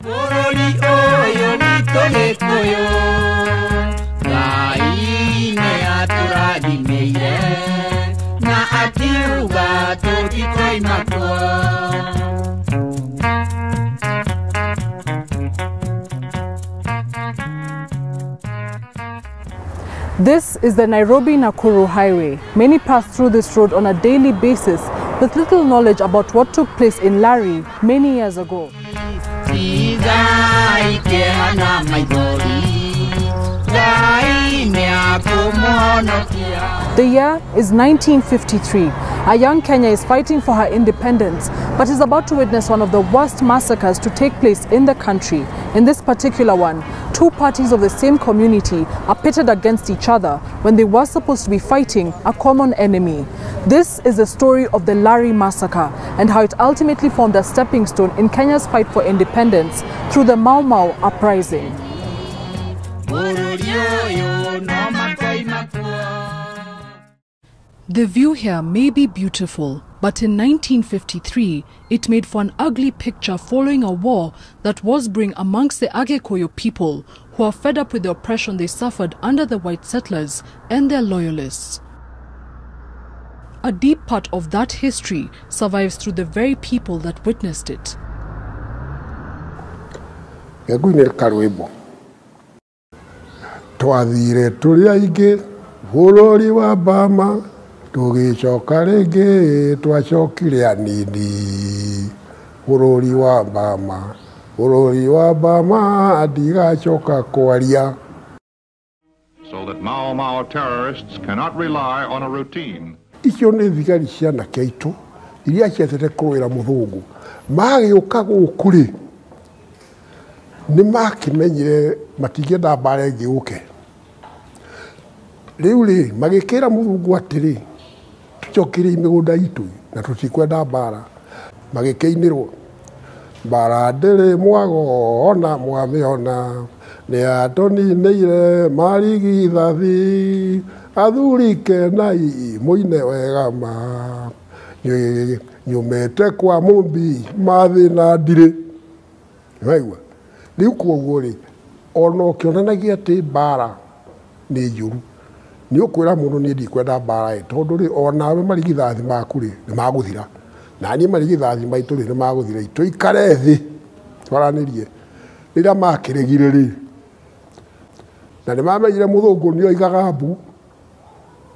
This is the Nairobi-Nakuru Highway. Many pass through this road on a daily basis with little knowledge about what took place in Lari many years ago. The year is 1953. A young Kenya is fighting for her independence, but is about to witness one of the worst massacres to take place in the country. In this particular one, two parties of the same community are pitted against each other when they were supposed to be fighting a common enemy. This is the story of the Lari massacre and how it ultimately formed a stepping stone in Kenya's fight for independence through the Mau Mau uprising. The view here may be beautiful, but in 1953, it made for an ugly picture following a war that was brewing amongst the Agikuyu people, who are fed up with the oppression they suffered under the white settlers and their loyalists. A deep part of that history survives through the very people that witnessed it. Tugicoka ringi twacokire anini bururi wa Bama ndigacoka kwaria. So that Mau Mau terrorists cannot rely on a routine. Icio nĩ thigari cia anake aitũ iria ciethete kũrũĩra mũthũngũ magĩũka gũkũ rĩ nĩ makĩmenyire matingĩenda mbara ĩngĩ yũke. Rĩu rĩ magĩkĩra mũthũngũ atĩrĩ tucokire mĩgũnda itũ na tũtikwenda mbara, magĩkĩinĩrwo mbara ndĩrĩ mwago ona mwamĩona nĩ atũninĩire marigithathi athuri kenai mũine wega ma nyumĩte kwa mũmbi mathĩna ndirĩ. Waigua rĩu koguo rĩ ona ũkĩonanagia atĩ mbara nĩ njũru nĩ ũkwĩra mũndũ niĩ ndikwenda mbara ĩ tondũ rĩ onawe marigithathi maku rĩ nĩ magũthira na niĩ marigithathi maitũ rĩ nĩ magũthira tũikare thĩ twaranĩrie rĩrĩa makĩregire rĩ na nĩ mamenyire mũthũngũ nĩ oigaga mbu,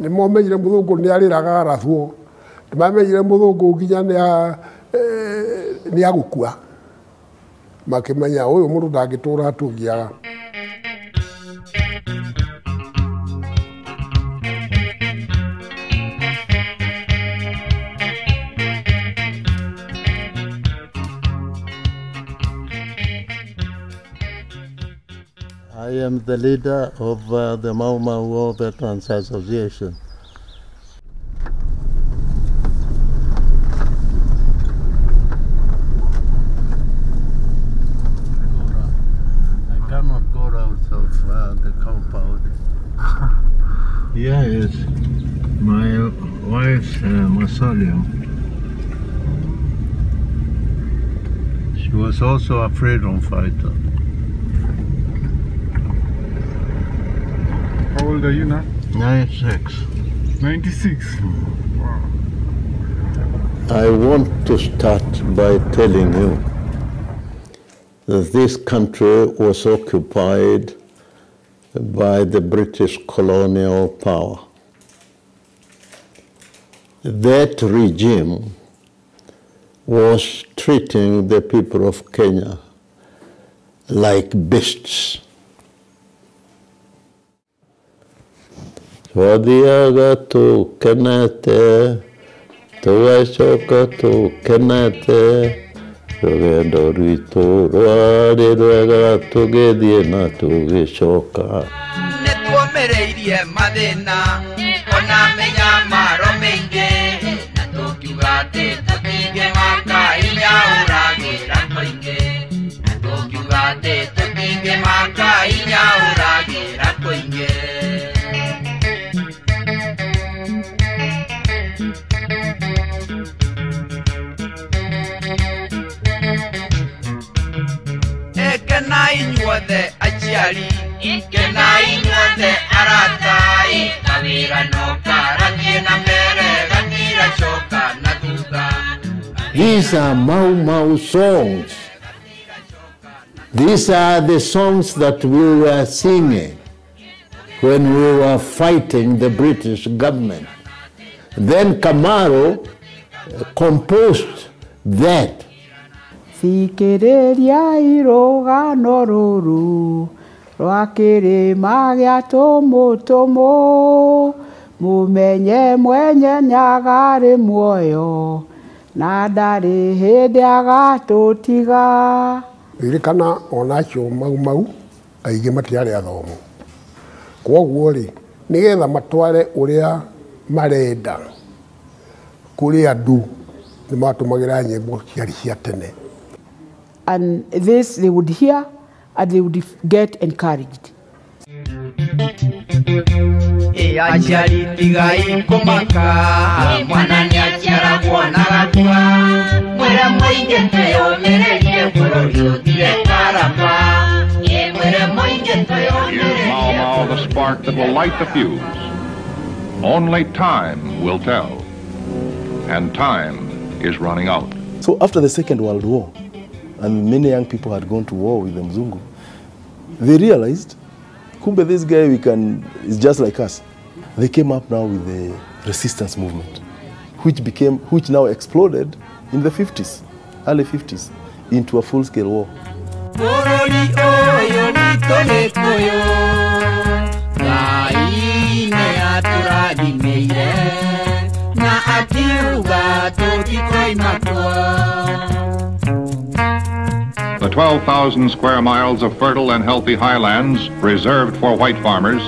nĩ momenyire mũthũngũ nĩ arĩraga arathwo, nĩ mamenyire mũthũngũ nginya nĩ agũkua, makĩmenya ũyũ mũndũ ndangĩtũũra tũngĩaga. I am the leader of the Mau Mau War Veterans Association. I cannot go out of the compound. Here is my wife's mausoleum. She was also a freedom fighter. How old are you now? 96. 96? Wow. I want to start by telling you that this country was occupied by the British colonial power. That regime was treating the people of Kenya like beasts. Twathiaga tũkenete, tũgacoka tũkenete, rũgendo rwitũ rwarĩ rwega tũgĩthiĩ na tũgĩcoka. Nĩtwomereirie mathĩna, ona mĩnyamaro mĩingĩ, na tũkiuga atĩ tũtingĩmaka hinya ũragĩra kũingĩ, na tũkiuga atĩ tũtingĩmaka hinya ũragĩra kũingĩ. inyuothe aciari kena inyuothe aratai kawira no karathie na mbere gatira coka na thutha. These are Mau Mau songs. These are the songs that we were singing when we were fighting the British government. Then Kamaru composed that. Thikiriria irugano ruru rwa kirima gia tumutumu mumenye mwenye nyagari muoyo na ndari hindi agatutiga. Ririkana onacio Mau Mau aingĩ matiarĩ athomu, kwoguo rĩ nĩgetha matware ũrĩa marenda kũrĩ andũ nĩ matũmagĩra nyĩmbo ciarĩ cia tene. And this they would hear and they would get encouraged. Aciari tigai kumaka mwana nĩ aciaragwo na gatua mwĩre mũingĩ twĩyũmĩrĩrie bũrũri ũthire karama mwĩre mũingĩ twĩyũmĩrĩrie. Here's Mau Mau, the spark that will light the fuse. Only time will tell, and time is running out. So after the Second World War, and many young people had gone to war with the Mzungu, they realized, kumbe this guy is just like us. They came up now with the resistance movement, which now exploded in the 50s, early 50s, into a full-scale war. The 12,000 square miles of fertile and healthy highlands reserved for white farmers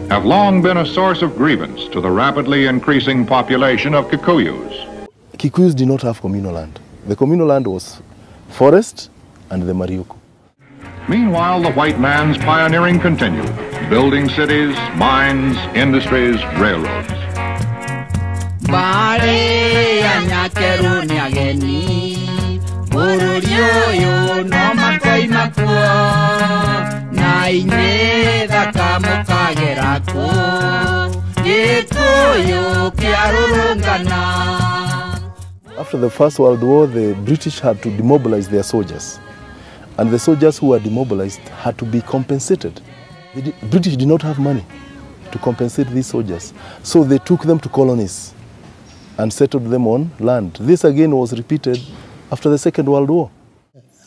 have long been a source of grievance to the rapidly increasing population of Kikuyus. Kikuyus did not have communal land. The communal land was forest and the Mariuku. Meanwhile, the white man's pioneering continued, building cities, mines, industries, railroads. After the First World War, the British had to demobilize their soldiers. And the soldiers who were demobilized had to be compensated. The British did not have money to compensate these soldiers. So they took them to colonies and settled them on land. This again was repeated after the Second World War.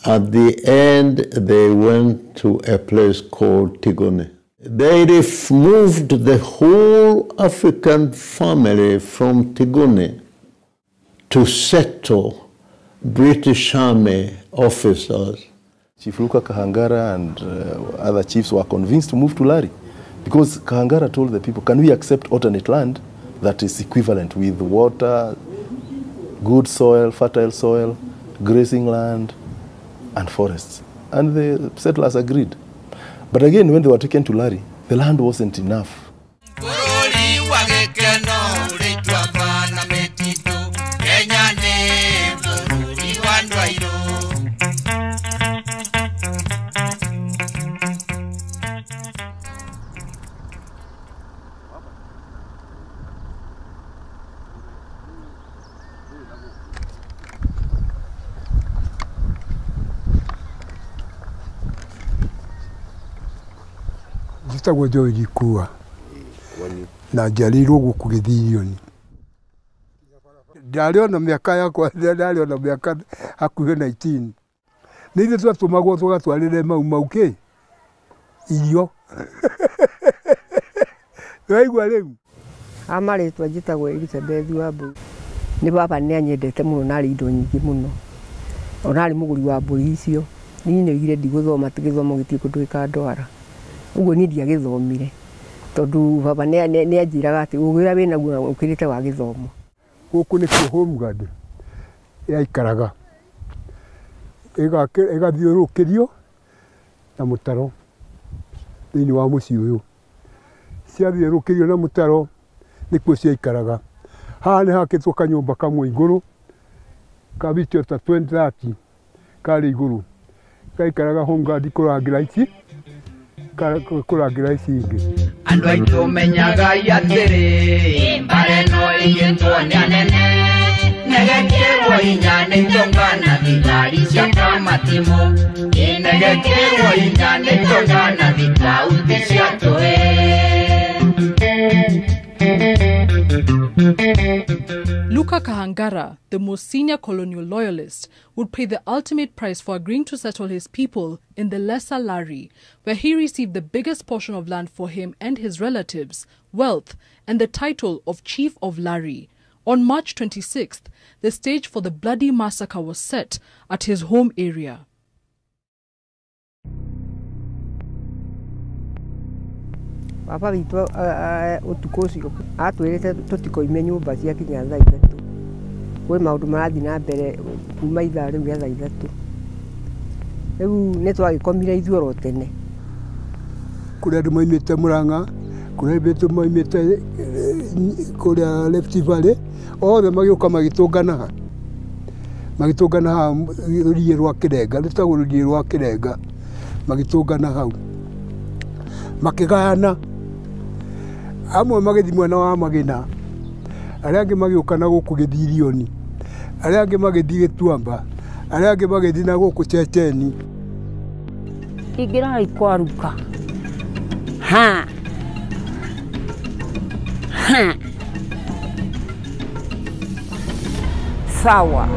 At the end, they went to a place called Tigone. They moved the whole African family from Tigone to settle British Army officers. Chief Luka Kahangara and other chiefs were convinced to move to Lari because Kahangara told the people, can we accept alternate land that is equivalent with water, good soil, fertile soil, grazing land, and forests? And the settlers agreed. But again, when they were taken to Lari, the land wasn't enough. Njĩtagwo Joy Gikua na njiarĩirwo gũkũ Gĩthirioni. Ndarĩ ona mĩaka yakwa, ndarĩ ona mĩaka hakuhĩ 19. Nĩ ithuĩ twatũmagwo tũgatwarĩre Mau Mau kĩ irio. Nĩwaigua rĩu? Amarĩtwa njĩtagwo Elizabeth Wambui. Nĩ baba nĩ anyendete mũno na arĩ indo nyingĩ mũno. Ona arĩ mũgũri wa mbũri icio. Niĩ nĩoigire ndigũthoma tũgĩthoma gĩthiĩ kũndwĩka ndwara. Uguo niĩ ndiagĩthomire tondũ baba nĩ anjĩraga atĩ ũgĩra wĩnaguo ũkĩrĩte wa gĩthomo. Gũkũ nĩkuo Homeland yaikaraga ĩgathiũrũrũkĩrio na mũtaro thĩinĩ wa mũciĩ ũyũ. Ciathiũrũrũkĩrio na mũtaro nĩkuo ciaikaraga. Haha nĩ hakĩtwo kanyũmba kamwe igũrũ kabitio ta 2030 karĩ igũrũ. Kaikaraga hongadi kuragira ici. Kuragira ici ingi. Andu aitu menyaga yatiri mbare no igintwo ni anene negekirwo inya ni tongana thigari cia kamatimu negekirwo inya ni tongana thigauti cia tũĩ. Luka Kahangara, the most senior colonial loyalist, would pay the ultimate price for agreeing to settle his people in the lesser Lari, where he received the biggest portion of land for him and his relatives, wealth, and the title of Chief of Lari. On March 26th, the stage for the bloody massacre was set at his home area. Papa witũ ũtukũ ũcio atwĩrĩte tũtikoime nyũmba cia kinya thaa ithatũ. Kwĩ maũndũ marathiĩ na mbere kuma ithaa rĩu rĩa thaa ithatũ. Rĩu nĩ twagĩkomire ithuĩ tene. Kũrĩa andũ moimĩte Mũrang'a, kũrĩa andũ moimĩte kũrĩa Rift Valley, othe magĩũka magĩtũnganaga. Magĩtũnganaga rũriĩ rwa Kĩrenga, rũtagwo rũriĩ rwa Kĩrenga. Magĩtũngana hau. Makĩgayana. Amwe magĩthiĩ mwena wa Magĩna, arĩa angĩ magĩũka na gũkũ Gĩthirioni, arĩa angĩ magĩthiĩ Gĩtuamba, arĩa angĩ magĩthiĩ na gũkũ Checheni. Ingĩra ikwaruka. Ha. Sawa.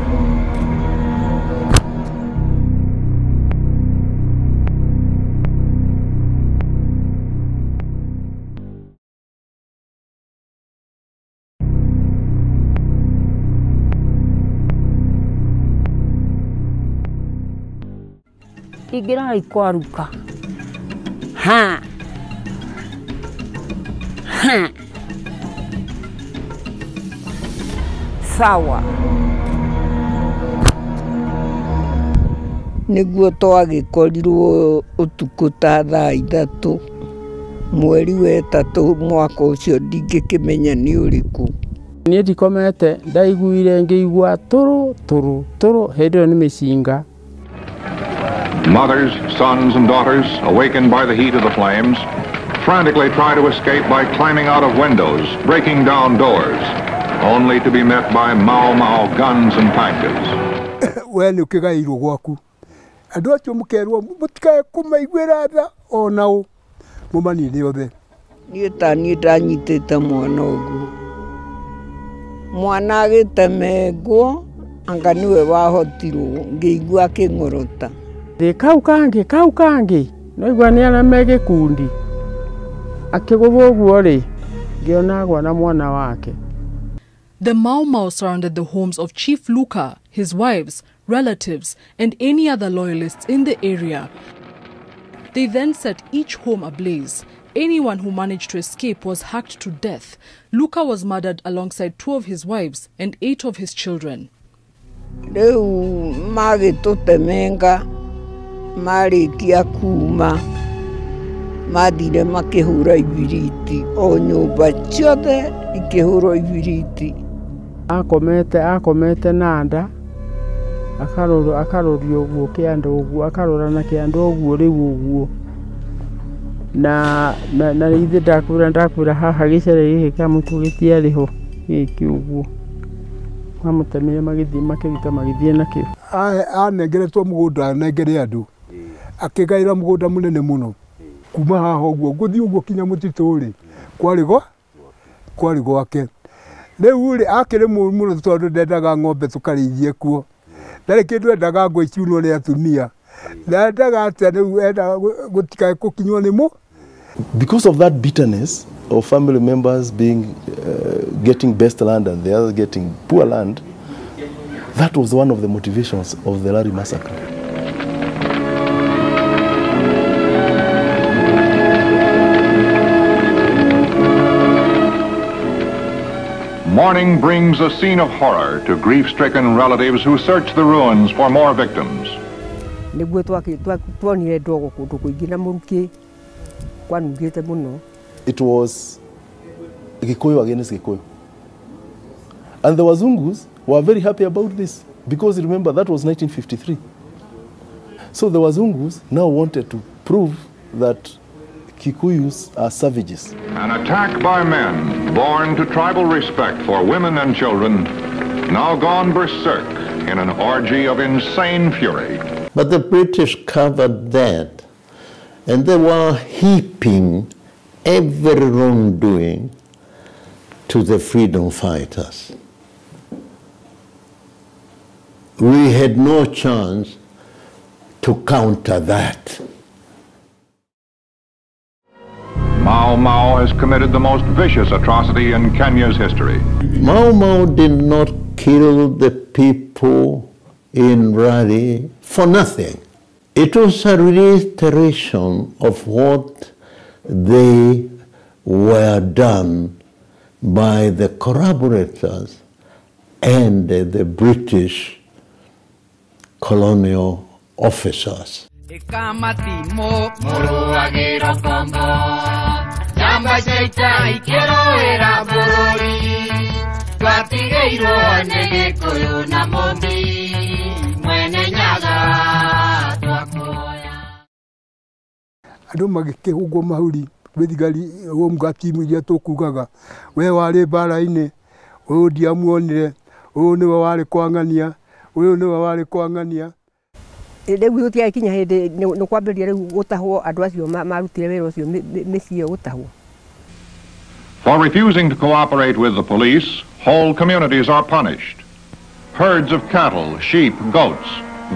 Ingĩra ikwaruka. Ha. Sawa. Nĩguo twagĩkorirwo ũtukũ ta thaa ithatũ mweri wa ĩtatũ mwaka ũcio ndingĩkĩmenya nĩ ũrĩkũ. Niĩ ndikomete ndaiguire ngĩigua tũrũ hĩndĩ ĩyo nĩ mĩcinga. Mothers, sons, and daughters, awakened by the heat of the flames, frantically try to escape by climbing out of windows, breaking down doors, only to be met by Mau guns and tankers. We nĩ ũkĩgaĩirwo gwaku. Andũ acio mũkerwo mũtikae kũmaiguĩra tha o nao mũmanine othe. Niĩ ta niĩ ndanyitĩte mwana ũguo. Mwana agĩtemengwo anga nĩwe wahotirwo ngĩigua akĩng'orota. Kau kangĩ noigua nĩ arĩa me gĩkundi akĩgũthwo ũguo rĩ ngĩona agwa na mwana wake. The Mau surrounded the homes of Chief Luka, his wives, relatives, and any other loyalists in the area. They then set each home ablaze. Anyone who managed to escape was hacked to death. Luka was murdered alongside 2 of his wives and 8 of his children. Rĩu magĩtũtemenga marĩkia kuma mathire makĩhũra ibiriti o nyũmba ciothe ikĩhũrwo ibiriti. Akomete na nda akarorio ũguo kĩanda ũguo akarora na kĩanda ũguo rĩu ũguo na ithe ndakwĩra haha gĩcere gĩkĩ kĩa mũtu gĩtiarĩ ho gĩkĩ ũguo mamutemire magĩthiĩ makĩruta magĩthiĩ nakĩo. Anengeretwo mũgũnda anengere andũ akĩgaĩra mũgũnda mũnene mũno kuma haha ũguo gũthiĩ ũguo kinya mũtitũ rĩ kwarĩ gwake. Rĩu rĩ akĩrĩ mũru mũno tondũ ndendaga ng'ombe tũkarĩithie kuo, ndarĩ kĩndũ endaga ngũ iciunwo nĩ atumia, ndendaga atĩ rĩu enda gũtikae gũkinywo nĩ mũ. Because of that bitterness of family members getting best land and the others getting poor land, that was one of the motivations of the Lari massacre. Morning brings a scene of horror to grief-stricken relatives who search the ruins for more victims. Nĩguo tuonire ndogo kũndũ kũingĩ na mũrukĩ kwanungĩte mũno. It was Gikuyu against Gikuyu. And the Wazungus were very happy about this because remember that was 1953. So the Wazungus now wanted to prove that Kikuyus are savages. An attack by men born to tribal respect for women and children, now gone berserk in an orgy of insane fury. But the British covered that, and they were heaping every wrongdoing to the freedom fighters. We had no chance to counter that. Mau Mau has committed the most vicious atrocity in Kenya's history. Mau Mau did not kill the people in Lari for nothing. It was a reiteration of what they were done by the collaborators and the British colonial officers. Andũ magĩkĩhũngwo mahuri thigari mũgatimu iria tũkugaga we warĩ mbara-inĩ ũyũ ndiamuonire ũyũ nĩwe warĩ kwang'ania ũyũ nĩwe warĩ kwang'ania. Rĩu gũtiakinya hĩndĩ nĩ kwambĩrĩria rĩu gũtahwo andũ acio marutire wĩra ũcio mĩciĩ gũtahwo. For refusing to cooperate with the police, whole communities are punished. Herds of cattle, sheep, goats,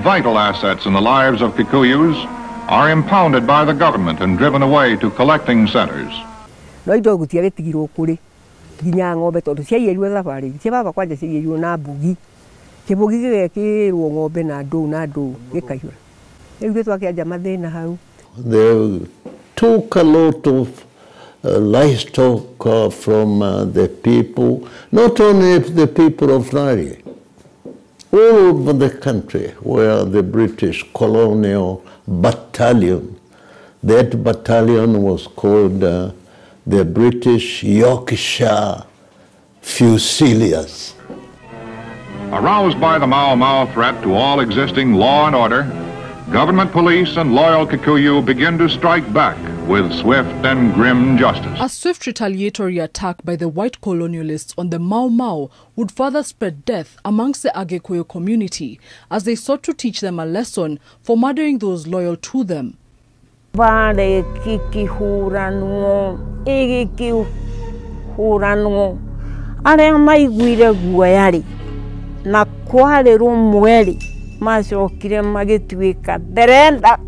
vital assets in the lives of Kikuyus, are impounded by the government and driven away to collecting centers. No indo gũtiagĩtigirwo kũrĩ nginya ng'ombe tondũ ciaiyĩrirwo thabarĩ cia baba kwanja ciaiyĩrirwo na mbugi kĩbugi gĩgekĩrwo ng'ombe na ndũũ gĩkaihũra. Rĩu gĩtwakĩanja mathĩna hau. They took a lot of livestock from the people, not only the people of Lari, all over the country where the British colonial battalion, that battalion was called the British Yorkshire Fusiliers. Aroused by the Mau Mau threat to all existing law and order, government police and loyal Kikuyu begin to strike back with swift and grim justice. A swift retaliatory attack by the white colonialists on the Mau Mau would further spread death amongst the Agikuyu community as they sought to teach them a lesson for murdering those loyal to them. Vale kikihurano, igikihurano, aria maiguire guoyari na kwari rumweri macokire magituika berenda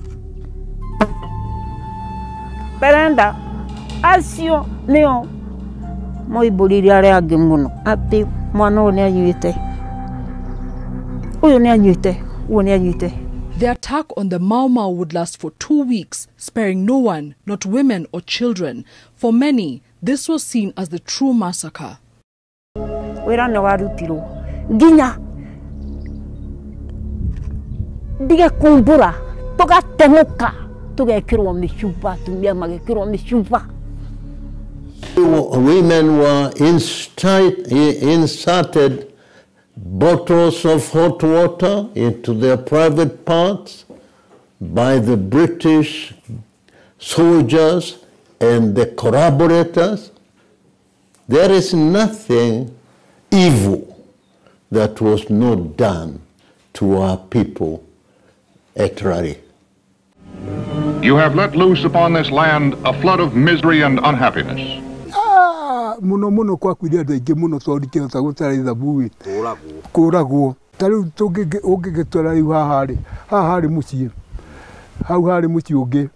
acio nio moibũrire aria angĩ mũno ati mwana ũyũ nĩanyuĩte ũyũ nĩanyuĩte ũyũ nĩanyuĩte. The attack on the Mau Mau would last for 2 weeks, sparing no one, not women or children. For many, this was seen as the true massacre. Wĩra nĩ warutirwo nginya ndigekumbũra tũgateng'ũka tũgekĩrwo mĩcuba atumia magekĩrwo mĩcuba. Women were inserted bottles of hot water into their private parts by the British soldiers and the collaborators. There is nothing evil that was not done to our people at Lari. You have let loose upon this land a flood of misery and unhappiness. Muno kwa kwiria andũ aingĩ mũno tondũ kĩhota gũtara ithabu kũragwo. Ta rĩu ũngĩgĩtwara rĩu haha harĩ mũciĩ, hau harĩ mũciĩ ũngĩ,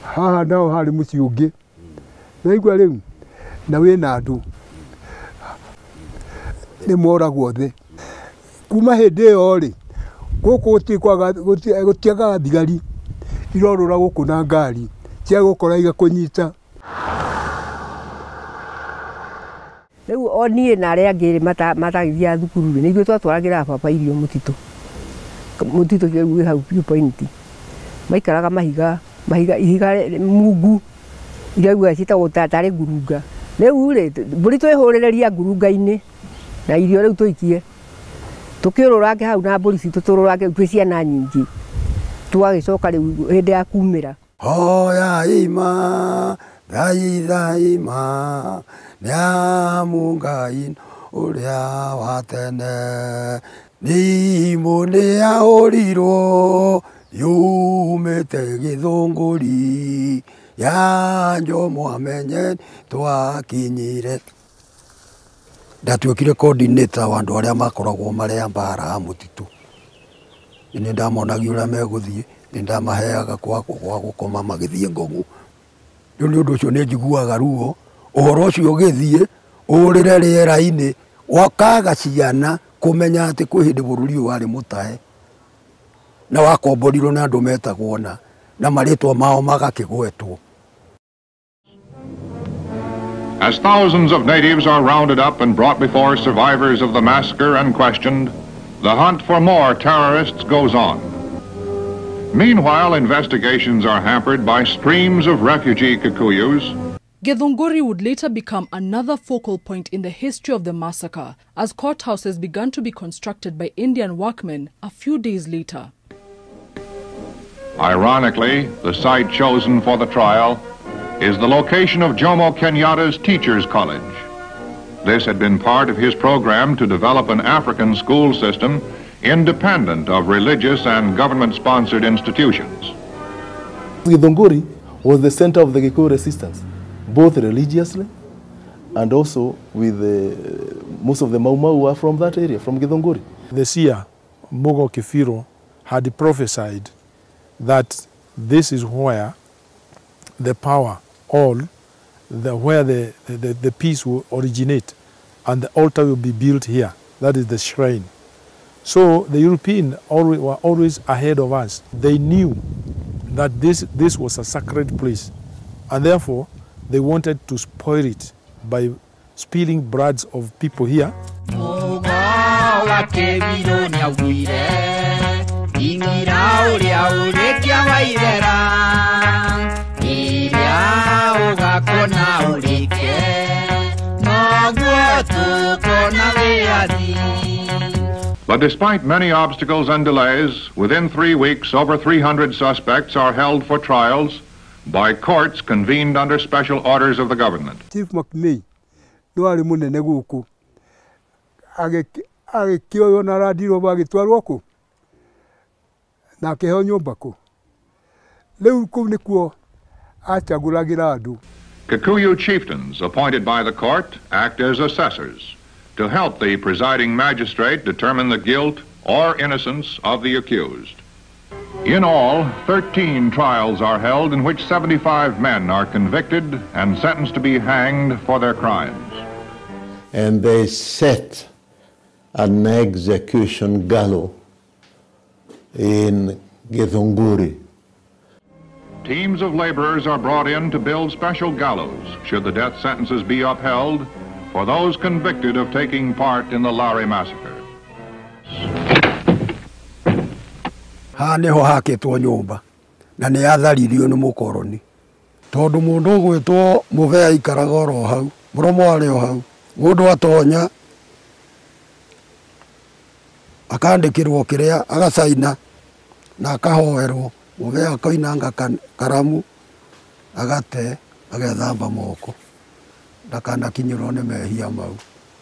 haha nao harĩ mũciĩ ũngĩ. Naigua rĩu na wĩna andũ nĩ moragwo thĩ. Kuma hĩndĩ ĩyo rĩ gũkũ gũtiagaga thigari irorũra gũkũ na ngari cia gũkora igakũnyita. Rĩu o niĩ na arĩa angĩ matagĩthiaga thukuru-rĩ nĩ ithuĩ twatwaragĩra baba irio mũtitũ kĩu wĩ hau view point. Maikaraga mahiga mungu iria uga ciĩtagwo tarĩ ngurunga. Rĩu-rĩ mbũri twĩhũrĩrĩria ngurunga-inĩ na irio rĩu tũikie tũkĩũrũrange hau na mbũri citũ tũrũrange twĩ ciana nyingĩ twagicoka riu hindi ya kumira hoya ima thai ma nya mungai uria watene ni mune ya oriro yumete githunguri ya njomo amenye twakinyire ndatuikire coordinator wa andu aria makoragwo maria mbara mutitu ni ndamonagia uria meguthie ni ndamaheaga kwa gukoma magithie ngogu ni undu ucio ni njiguaga ruo uhoro ucio ugithie urire riera-ini wakaga ciana kumenya ati kwi hindi bururi uyu wari mutahe na wakomborirwo na andu metagwo na maritwa mao magakigwetwo. As thousands of natives are rounded up and brought before survivors of the massacre and questioned, the hunt for more terrorists goes on. Meanwhile, investigations are hampered by streams of refugee Kikuyus. Githunguri would later become another focal point in the history of the massacre, as courthouses began to be constructed by Indian workmen a few days later. Ironically, the site chosen for the trial is the location of Jomo Kenyatta's Teachers College. This had been part of his program to develop an African school system independent of religious and government-sponsored institutions. Githunguri was the center of the Gikuyu resistance, both religiously and also with most of the Mau Mau were from that area, from Githunguri. The seer, Mogo Kifiro, had prophesied that this is where the power, where the peace will originate, and the altar will be built here. That is the shrine. So the Europeans were always ahead of us. They knew that this was a sacred place, and therefore they wanted to spoil it by spilling blood of people here. But despite many obstacles and delays, within 3 weeks, over 300 suspects are held for trials by courts convened under special orders of the government. Chief McNay, no ari munene guku. Agikioyo na radiro bagitwarwo ku. Na keho nyumba ku. Leu ku nikuo achaguragira andu. Kikuyu chieftains appointed by the court act as assessors to help the presiding magistrate determine the guilt or innocence of the accused. In all, 13 trials are held in which 75 men are convicted and sentenced to be hanged for their crimes. And they set an execution gallows in Githunguri. Teams of laborers are brought in to build special gallows should the death sentences be upheld for those convicted of taking part in the Lari massacre. Haneho hakitwo nyumba na ni atharirio ni mukoroni tondu mundu gwitwo muvea ikaraga oro hau muromo ari o hau mundu atonya akandikirwo kiria agacaina na akahoerwo muvea akainanga karamu agate agethamba moko ndakanakinyirwo ni mehia mau.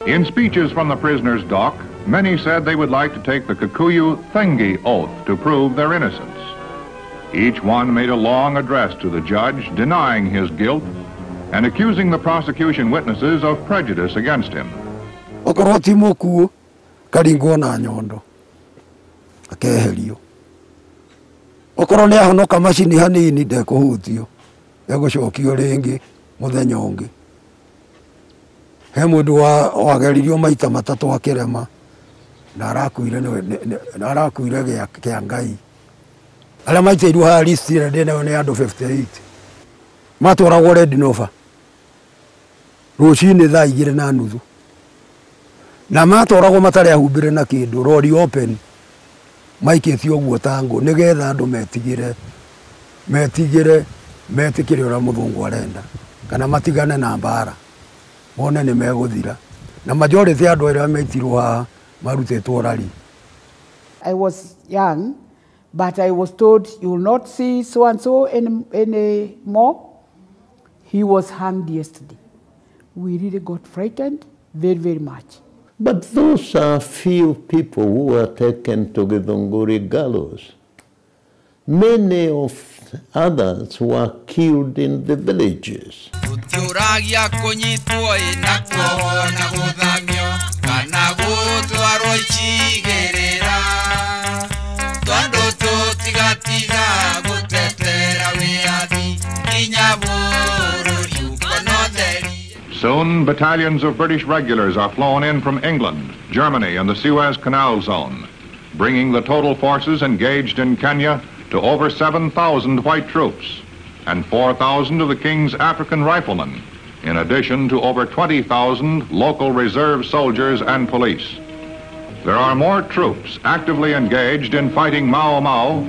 In speeches from the prisoner's dock, many said they would like to take the Kikuyu Thengi oath to prove their innocence. Each one made a long address to the judge denying his guilt and accusing the prosecution witnesses of prejudice against him. Okorwo ti mukuo karingwo na nyondo akeherio. Okorwo ni ahonoka macini hanini ndekuhutio egucokio ringi muthenya ungi. He mundu wageririo maita matatu akirema na arakuire gia Ngai. Aria maitiirwo ha list ira ndinayo ni andu 58 matwaragwo Red Nova rucini thaa 2:30 na matwaragwo matari ahumbire na kindu rori open maikitio guo tango nigetha andu metigire ura muthungu arenda kana matigane na mbara mone ni meguthira na majority andu aria meitirwo ha marutitwo Lari. I was young But I was told, you will not see so-and-so anymore. He was hanged yesterday. We really got frightened very, very much. But those are few people who were taken to Githunguri gallows. Many of others were killed in the villages. Soon, battalions of British regulars are flown in from England, Germany, and the Suez Canal Zone, bringing the total forces engaged in Kenya to over 7,000 white troops and 4,000 of the King's African riflemen, in addition to over 20,000 local reserve soldiers and police. There are more troops actively engaged in fighting Mau Mau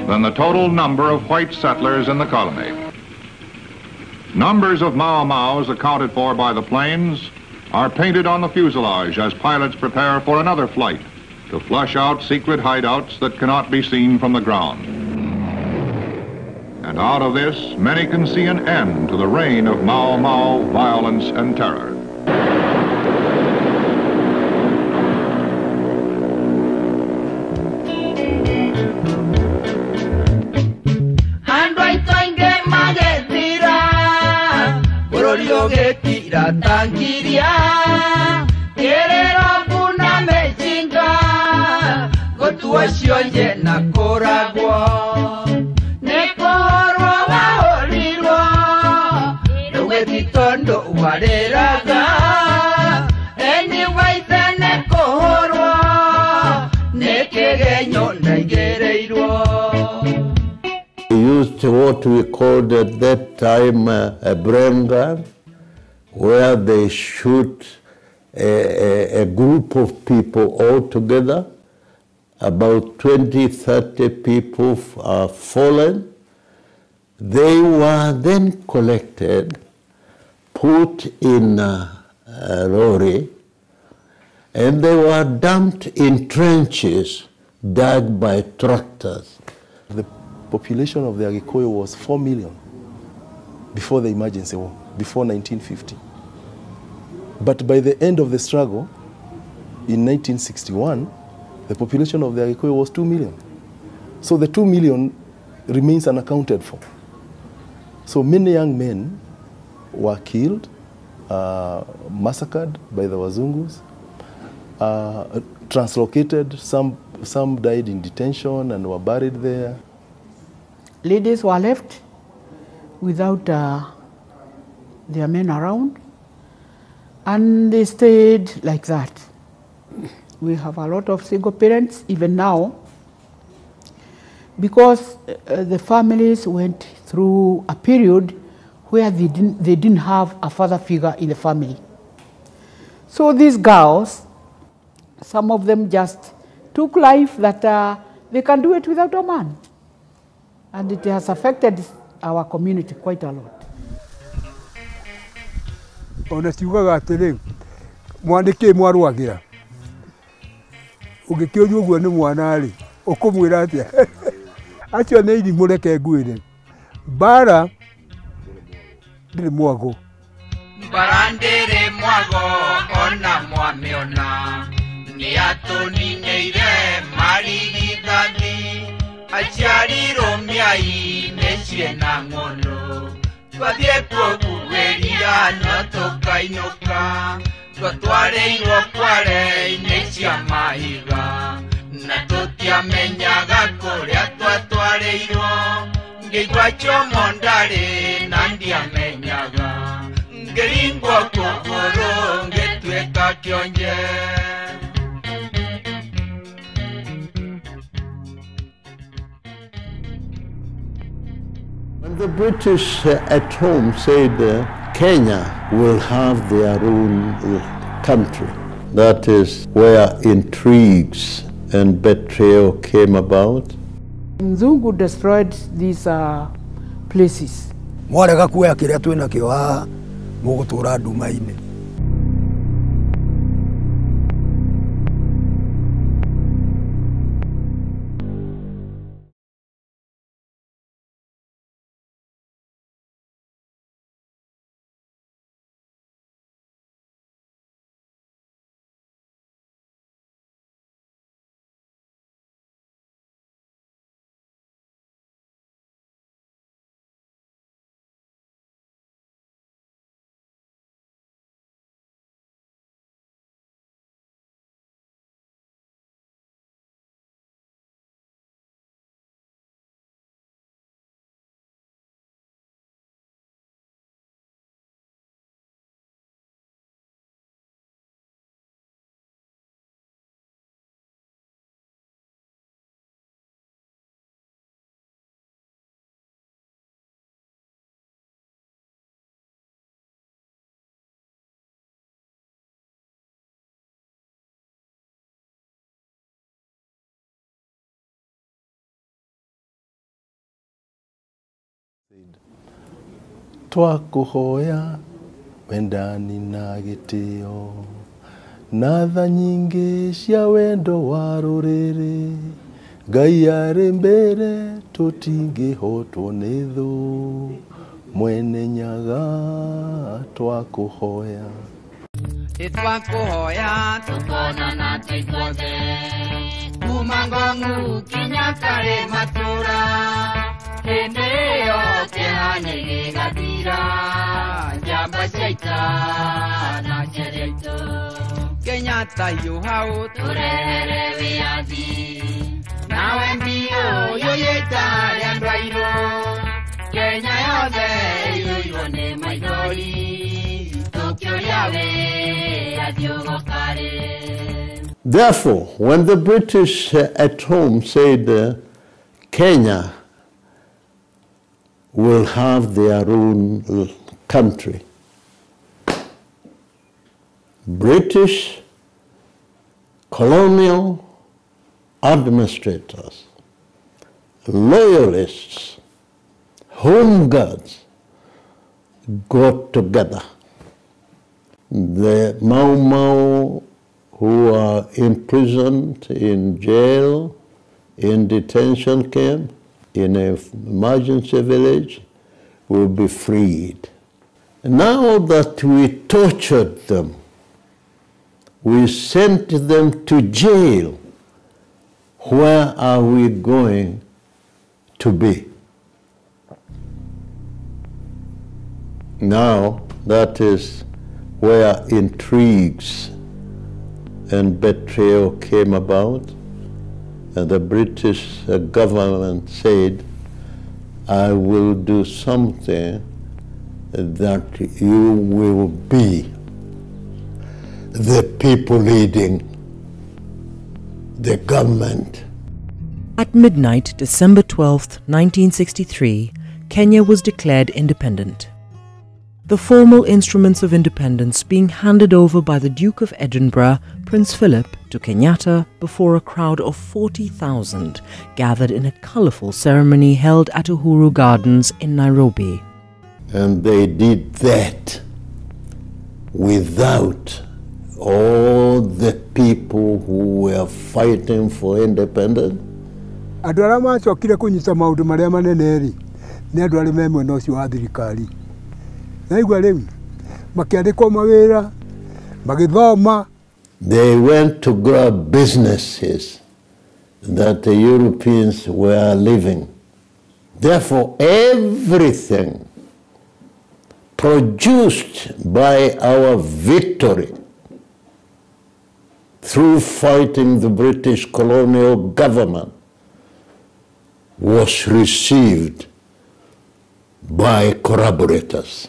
than the total number of white settlers in the colony. Numbers of Mau Maus accounted for by the planes are painted on the fuselage as pilots prepare for another flight to flush out secret hideouts that cannot be seen from the ground. And out of this, many can see an end to the reign of Mau Mau violence and terror. Tangiria, Kerero Buna Mejinga, go to a shoye na Koragua, Nekoro Waoliro, Luetitondo Wareraga, anyway, the Nekoro, Nekegenyo Nigereiro. We used what we called at that time a brain gun, where they shoot a group of people all together. About 20, 30 people are fallen. They were then collected, put in a lorry, and they were dumped in trenches dug by tractors. The population of the Agikuyu was 4 million before the emergency war, before 1950. But by the end of the struggle, in 1961, the population of the Agikuyu was 2 million. So the 2 million remains unaccounted for. So many young men were killed, massacred by the Wazungus, translocated, some died in detention and were buried there. Ladies were left without their men around, and they stayed like that. We have a lot of single parents even now, because the families went through a period where they didn't have a father figure in the family. So these girls, some of them just took life that they can do it without a man. And it has affected our community quite a lot. Ona ciugaga atĩrĩ, mwanĩkĩ mwarũagĩra ũngĩkĩũria ũguo nĩ mwana-rĩ ũkũmwĩra atĩa? Acio nĩ irimũ reke ngwĩre, mbara ndĩrĩ mwago. Mbara ndĩrĩ mwago ona mwamĩona, nĩ atũninĩire marigithathi, aciarirwo mĩai mĩciĩ na ng'ono. Twathiĩ kuokugeria no tũkainũka, twatwarĩirwo kware-inĩ cia mahiga, na tũtiamenyaga kũrĩa twatwarĩirwo, ngĩigua Jomo ndarĩ na ndiamenyaga, ngĩringwo kũgũrũ ngĩtuĩka kĩonje. The British at home said Kenya will have their own country. That is where intrigues and betrayal came about. Mzungu destroyed these places. Mwarega kuoya kĩrĩa twĩnakĩo haha mũgũtũra nduma-inĩ. Twakuhoya wendani na gitio na tha nyingi cia wendo wa ruriri Ngai arĩ mbere tũtingĩhotwo nĩ thũ mwene nyaga twakuhoya Twakuhoya tukonana tũithuothe kuma Ngong'u kinya Karĩ Matura hĩndĩ ĩyo kĩeha-inĩ gĩgathira njamba cia ita na ciaria itũ Kenyatta yu hau tũrehere wĩyathi nawe mbio yoyeta rĩa andũ airũ Kenya yothe ĩiyũirwo nĩ maithori tũkĩũria wĩyathi ũgokarĩ. Therefore, when the British at home said Kenya will have their own country, British colonial administrators, loyalists, home guards got together. The Mau Mau who are imprisoned in jail, in detention camp, in an emergency village, will be freed. Now that we tortured them, we sent them to jail, where are we going to be? Now that is where intrigues and betrayal came about, and the British government said, I will do something that you will be the people leading the government. At midnight, December 12th, 1963, Kenya was declared independent. The formal instruments of independence being handed over by the Duke of Edinburgh, Prince Philip, to Kenyatta before a crowd of 40,000 gathered in a colourful ceremony held at Uhuru Gardens in Nairobi. And they did that without all the people who were fighting for independence. Andũ arĩa macokire kũnyita maũndũ marĩa manene-rĩ nĩ andũ arĩa me mwena ũcio wa thirikari. Naigua rĩu makĩandĩkwo mawĩra magĩthoma. They went to grab businesses that the Europeans were leaving. Therefore, everything produced by our victory through fighting the British colonial government was received by corroborators.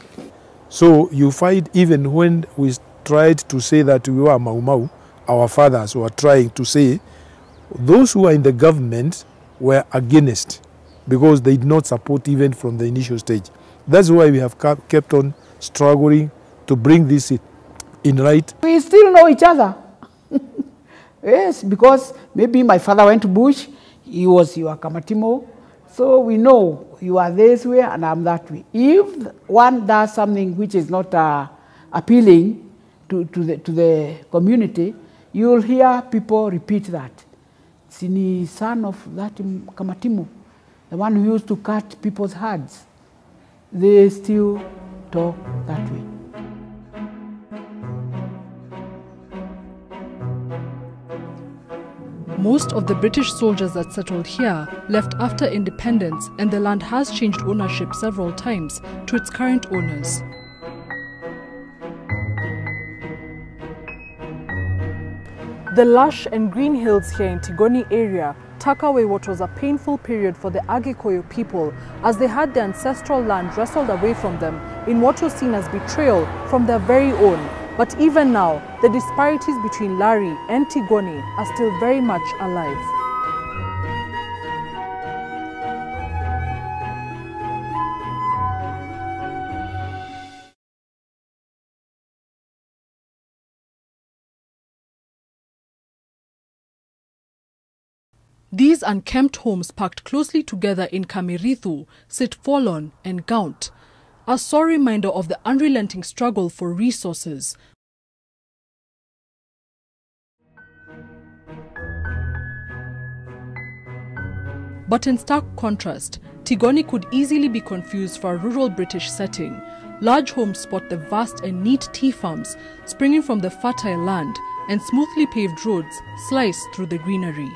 So you find even when we tried to say that we were Mau Mau, our fathers were trying to say those who are in the government were against because they did not support even from the initial stage. That's why we have kept on struggling to bring this in right. We still know each other. Yes, because maybe my father went to Bush, he was your Kamatimo, so we know you are this way and I'm that way. If one does something which is not appealing to the community, you will hear people repeat that. Sini son of that Kamatimo, the one who used to cut people's heads. They still talk that way. Most of the British soldiers that settled here left after independence, and the land has changed ownership several times to its current owners. The lush and green hills here in Tigoni area tuck away what was a painful period for the Agikoyo people, as they had their ancestral land wrestled away from them in what was seen as betrayal from their very own. But even now, the disparities between Lari and Tigoni are still very much alive. These unkempt homes packed closely together in Kamerithu sit forlorn and gaunt, a sore reminder of the unrelenting struggle for resources. But in stark contrast, Tigoni could easily be confused for a rural British setting. Large homes spot the vast and neat tea farms springing from the fertile land, and smoothly paved roads slice through the greenery.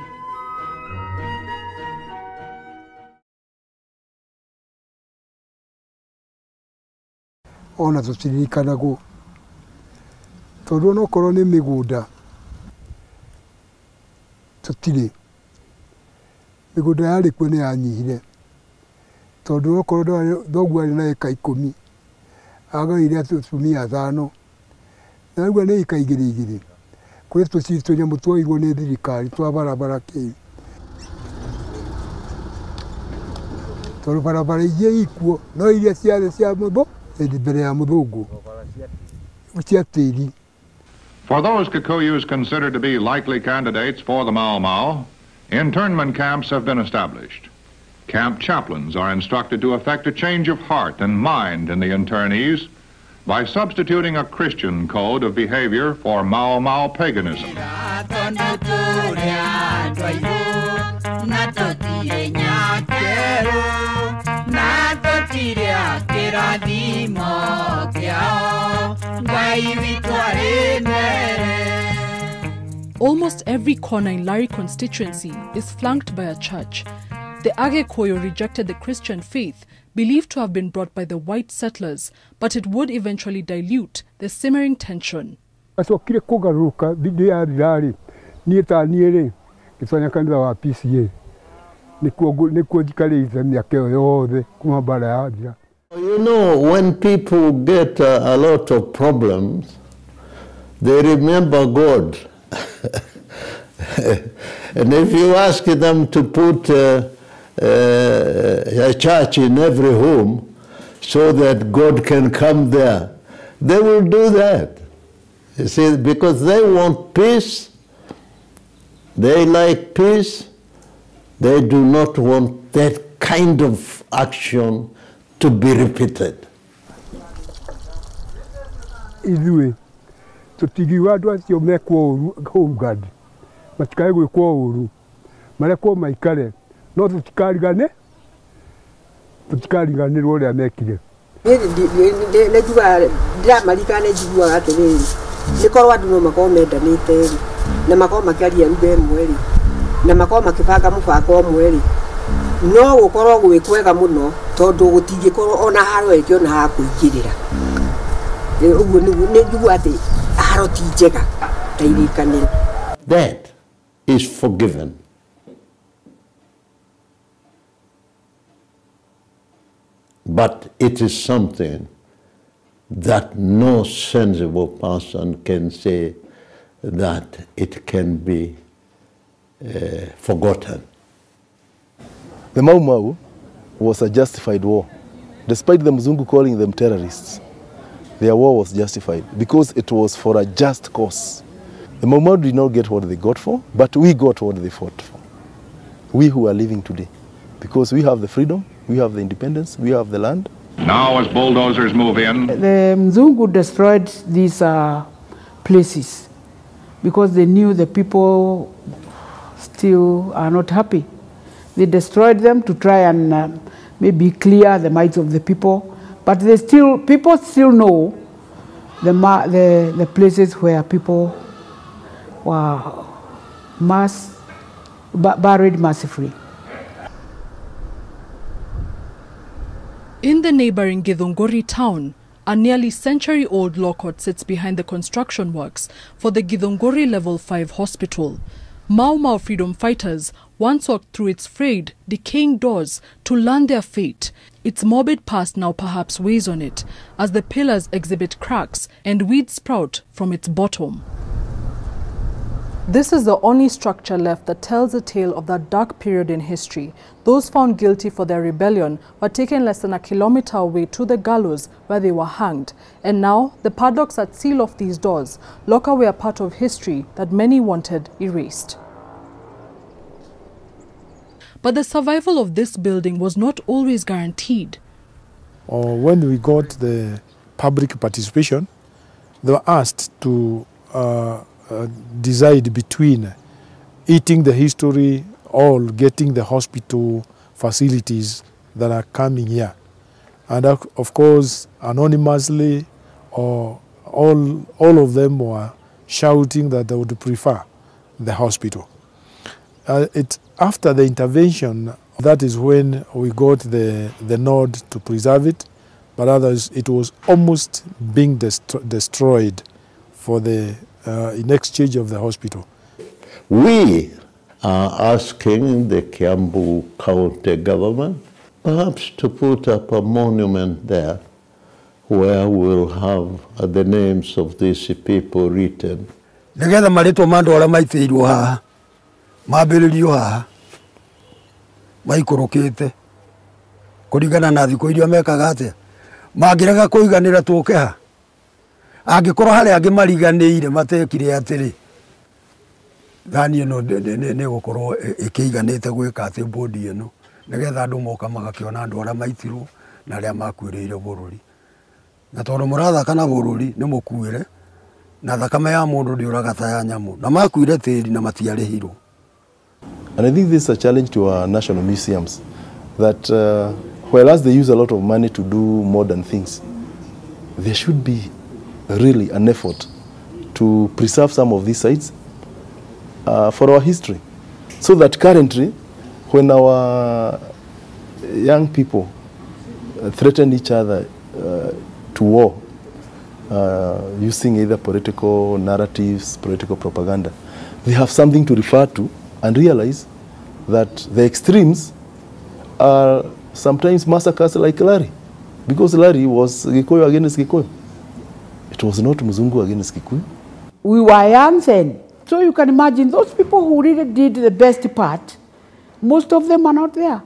Ona tutiririkanago tondu no korwo ni migunda tutire migunda yari kuo ni yanyihire tondu no korwo thoguo ari na eka 10 agaire atumia 5 na rĩu nĩ eka 2 kuri tũnyamu twoirwo nĩ thirikari twa barabara kĩu tondu barabara iria ikuo no iria ciarĩ cia mũtho mbere ya mũthũngũ cia tĩri. For those Kikuyus considered to be likely candidates for the Mau Mau, internment camps have been established. Camp chaplains are instructed to effect a change of heart and mind in the internees by substituting a Christian code of behavior for Mau Mau paganism. Almost every corner in Lari constituency is flanked by a church. The Agekoyo rejected the Christian faith, believed to have been brought by the white settlers, but it would eventually dilute the simmering tension. Asokire kugaruka bidi ya Lari nie ta niere kifanya kanisa wa PCA nikuo jikaliza miaka yothe kuma bara ya Lari. You know, when people get a lot of problems, they remember God. And if you ask them to put a church in every home so that God can come there, they will do that. You see, because they want peace, they like peace, they do not want that kind of action to be repeated. Izue, tutigiwa andu acio mekwo home guard, matikae gwikwo uru, marekwo maikare, no tutikaringanirwo uria mekire. Nejuga ndiramarika nejiguaga atiriri nikorwo andu no makorwo mendanite na makorwo makiaria lugha ĩmwe na makorwo makibanga mũbango ũmwe no gukorwo gwikwega muno tondu gutingikorwo ona haro ekio na hakuingirira uguo nĩnjigua ati haro ti njega tairikanĩro. That is forgiven. But it is something that no sensible person can say that it can be forgotten. The Mau Mau was a justified war. Despite the Mzungu calling them terrorists, their war was justified because it was for a just cause. The Mau Mau did not get what they got for, but we got what they fought for. We who are living today. Because we have the freedom, we have the independence, we have the land. Now as bulldozers move in, the Mzungu destroyed these places because they knew the people still are not happy. They destroyed them to try and maybe clear the minds of the people, but people still know the places where people were buried massively. In the neighboring Githunguri town, a nearly century-old law court sits behind the construction works for the Githunguri Level 5 hospital. Mau Mau freedom fighters once walked through its frayed, decaying doors to learn their fate. Its morbid past now perhaps weighs on it, as the pillars exhibit cracks and weeds sprout from its bottom. This is the only structure left that tells a tale of that dark period in history. Those found guilty for their rebellion were taken less than a kilometer away to the gallows where they were hanged. And now, the padlocks that seal off these doors lock away a part of history that many wanted erased. But the survival of this building was not always guaranteed. When we got the public participation, they were asked to decide between eating the history or getting the hospital facilities that are coming here. And of course, anonymously, all of them were shouting that they would prefer the hospital. After the intervention, that is when we got the nod to preserve it, but others, it was almost being destroyed for in exchange of the hospital. We are asking the Kiambu County government perhaps to put up a monument there where we'll have the names of these people written. Negetha marĩtwa ma andũ arĩa maitĩirwo haha mambĩrĩrio haha maikũrũkĩte kũringana na thikũ iria mekaga atĩa mangĩrega kũiganĩra tũke ha angĩkorwo harĩa angĩ mariganĩire matekire atĩrĩ thani ĩno nĩ gũkorwo ĩkĩiganĩte gwĩka atĩ bodi ĩno negetha andũ moka magakĩona andũ arĩa maitirwo na arĩa makuĩrĩire bũrũri na tondũ mũrathaka na bũrũri nĩ mũkuĩre na thakame ya mũndũ ndĩũraga ta ya nyamũ na makuire tĩri na matiarĩhirwo. And I think this is a challenge to our national museums that whereas they use a lot of money to do modern things, there should be really an effort to preserve some of these sites for our history, so that currently when our young people threaten each other to war using either political narratives, political propaganda, they have something to refer to and realize that the extremes are sometimes massacres like Lari, because Lari was Gikuyu against Gikuyu. It was not Muzungu against Gikuyu. We were young then, so you can imagine those people who really did the best part, most of them are not there.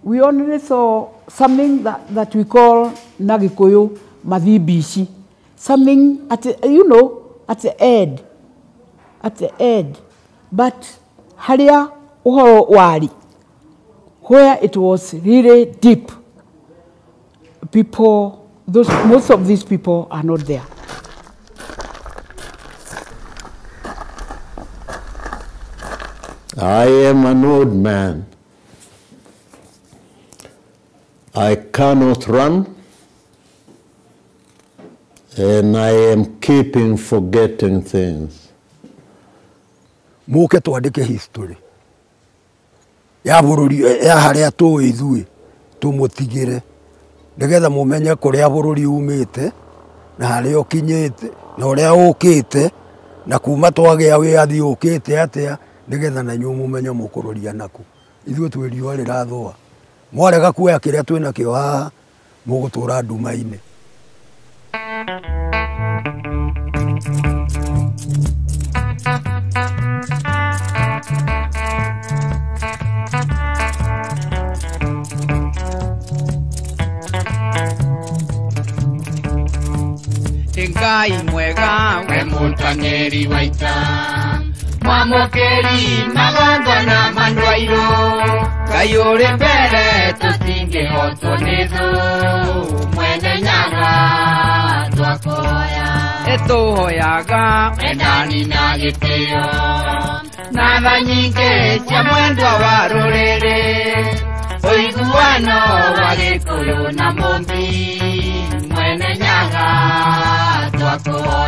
We only saw something that we call Nagikuyu Madhibishi, something at the, at the end. But haria uhoro wari, where it was really deep, most of these people are not there. I am an old man. I cannot run, and I am keeping forgetting things. Muke twandike history ya bururi ya haria tũĩ ithuĩ tũmũtigĩre nigetha mũmenye kũrĩa bũrũri umĩte na harĩa ũkinyĩte na ũrĩa ũkĩte na kuma twagĩa wĩathi ũkĩte atĩa nigetha na inyuĩ mũmenye mũkũrũria naku ithuĩ twĩ riũa rĩrathũa mwarega kuoya kĩrĩa twĩnakĩo haha mũgũtũra nduma-inĩ. Ngai mwega we mũtang'eri waita mwamũkĩri magongo na mandwairũ Ngai ũrĩ mbere tũtingĩhotwo nĩ thũ mwene nyaga twakũhoya ĩtũhoyaga endani na gĩtĩo na tha nyingĩ cia mwendwa wa rũrĩrĩ ũiguano wa Gĩkũyũ na Mũmbi mwene nyaga twakũhoya